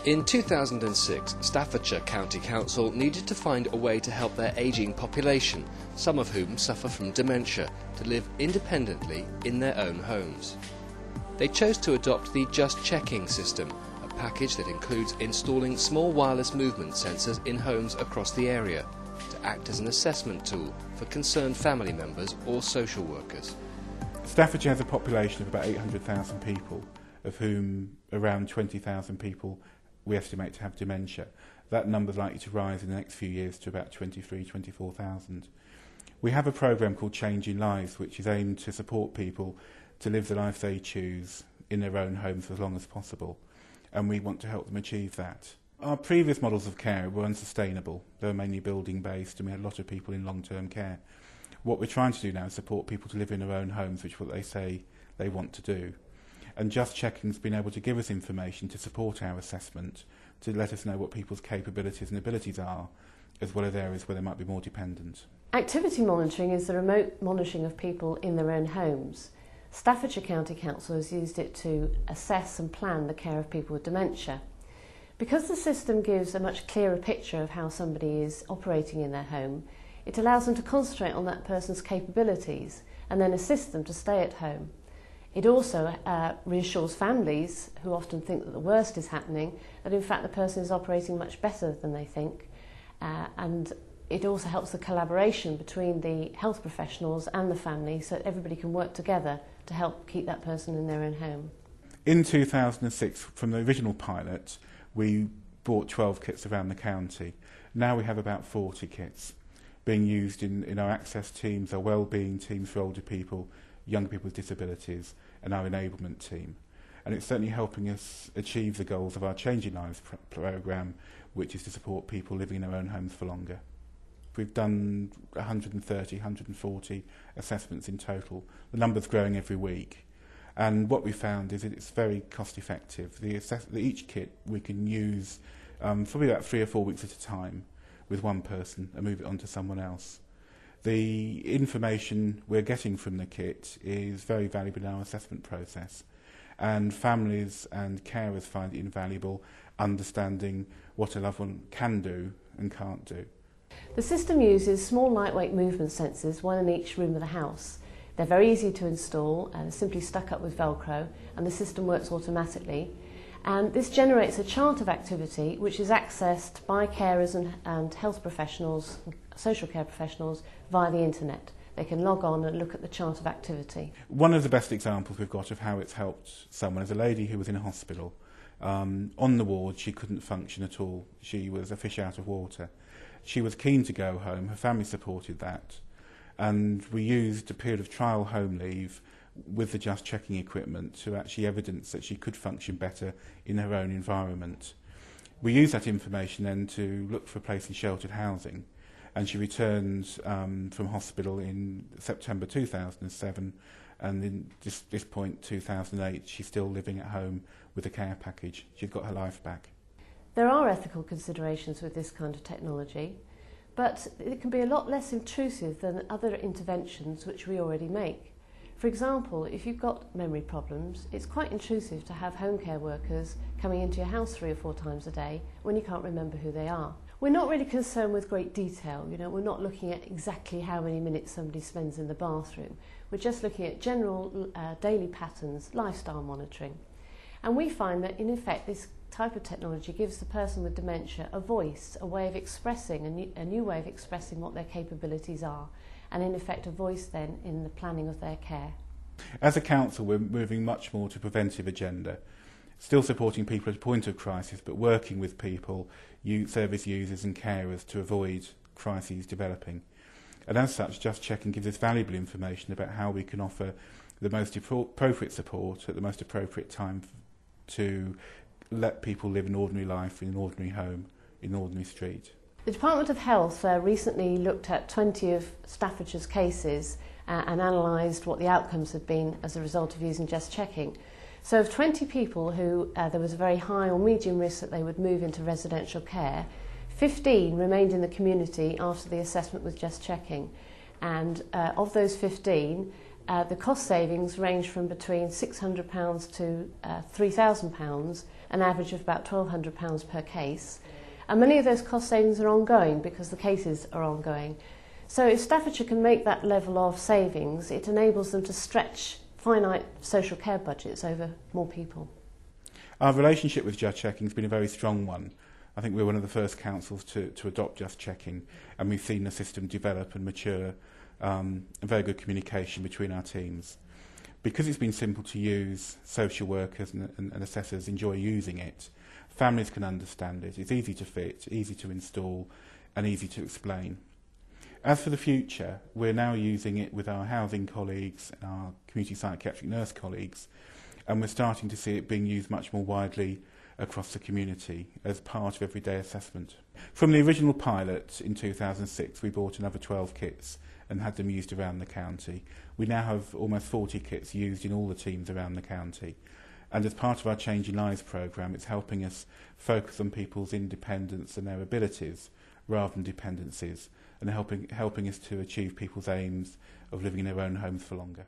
In 2006, Staffordshire County Council needed to find a way to help their ageing population, some of whom suffer from dementia, to live independently in their own homes. They chose to adopt the Just Checking system, a package that includes installing small wireless movement sensors in homes across the area, to act as an assessment tool for concerned family members or social workers. Staffordshire has a population of about 800,000 people, of whom around 20,000 people we estimate to have dementia. That number is likely to rise in the next few years to about 24,000. We have a programme called Changing Lives, which is aimed to support people to live the life they choose in their own homes for as long as possible, and we want to help them achieve that. Our previous models of care were unsustainable. They were mainly building based, and we had a lot of people in long-term care. What we're trying to do now is support people to live in their own homes, which is what they say they want to do. And Just Checking's been able to give us information to support our assessment, to let us know what people's capabilities and abilities are, as well as areas where they might be more dependent. Activity monitoring is the remote monitoring of people in their own homes. Staffordshire County Council has used it to assess and plan the care of people with dementia. Because the system gives a much clearer picture of how somebody is operating in their home, it allows them to concentrate on that person's capabilities and then assist them to stay at home. It also reassures families, who often think that the worst is happening, that in fact the person is operating much better than they think. And it also helps the collaboration between the health professionals and the family, so that everybody can work together to help keep that person in their own home. In 2006, from the original pilot, we bought 12 kits around the county. Now we have about 40 kits being used in our access teams, our wellbeing teams for older people, young people with disabilities, and our enablement team. And it's certainly helping us achieve the goals of our Changing Lives programme, which is to support people living in their own homes for longer. We've done 130, 140 assessments in total. The number's growing every week. And what we found is that it's very cost effective. Each kit we can use probably about 3 or 4 weeks at a time with one person and move it on to someone else. The information we're getting from the kit is very valuable in our assessment process, and families and carers find it invaluable, understanding what a loved one can do and can't do. The system uses small lightweight movement sensors, one in each room of the house. They're very easy to install and are simply stuck up with Velcro, and the system works automatically. And this generates a chart of activity which is accessed by carers and health professionals, social care professionals, via the internet. They can log on and look at the chart of activity. One of the best examples we've got of how it's helped someone is a lady who was in a hospital. On the ward, she couldn't function at all. She was a fish out of water. She was keen to go home. Her family supported that. And we used a period of trial home leave with the Just Checking equipment to actually evidence that she could function better in her own environment. We used that information then to look for a place in sheltered housing, and she returned from hospital in September 2007, and in this point, 2008, she's still living at home with a care package. She's got her life back. There are ethical considerations with this kind of technology, but it can be a lot less intrusive than other interventions which we already make. For example, if you've got memory problems, it's quite intrusive to have home care workers coming into your house 3 or 4 times a day when you can't remember who they are. We're not really concerned with great detail, we're not looking at exactly how many minutes somebody spends in the bathroom. We're just looking at general daily patterns, lifestyle monitoring. And we find that in effect this type of technology gives the person with dementia a voice, a way of expressing, a new way of expressing what their capabilities are, and in effect a voice then in the planning of their care. As a council, we're moving much more to a preventive agenda, still supporting people at a point of crisis, but working with people, service users and carers to avoid crises developing. And as such, Just Checking gives us valuable information about how we can offer the most appropriate support at the most appropriate time to let people live an ordinary life in an ordinary home, in an ordinary street. The Department of Health recently looked at 20 of Staffordshire's cases and analysed what the outcomes had been as a result of using Just Checking. So of 20 people who there was a very high or medium risk that they would move into residential care, 15 remained in the community after the assessment with Just Checking. And of those 15, The cost savings range from between £600 to £3,000, an average of about £1,200 per case. And many of those cost savings are ongoing because the cases are ongoing. So if Staffordshire can make that level of savings, it enables them to stretch finite social care budgets over more people. Our relationship with Just Checking has been a very strong one. I think we're one of the first councils to adopt Just Checking, and we've seen the system develop and mature, and very good communication between our teams. Because it's been simple to use, social workers and assessors enjoy using it. Families can understand it. It's easy to fit, easy to install, and easy to explain. As for the future, we're now using it with our housing colleagues and our community psychiatric nurse colleagues, and we're starting to see it being used much more widely across the community as part of everyday assessment. From the original pilot in 2006, we bought another 12 kits and had them used around the county. We now have almost 40 kits used in all the teams around the county. And as part of our Changing Lives programme, it's helping us focus on people's independence and their abilities rather than dependencies, and helping us to achieve people's aims of living in their own homes for longer.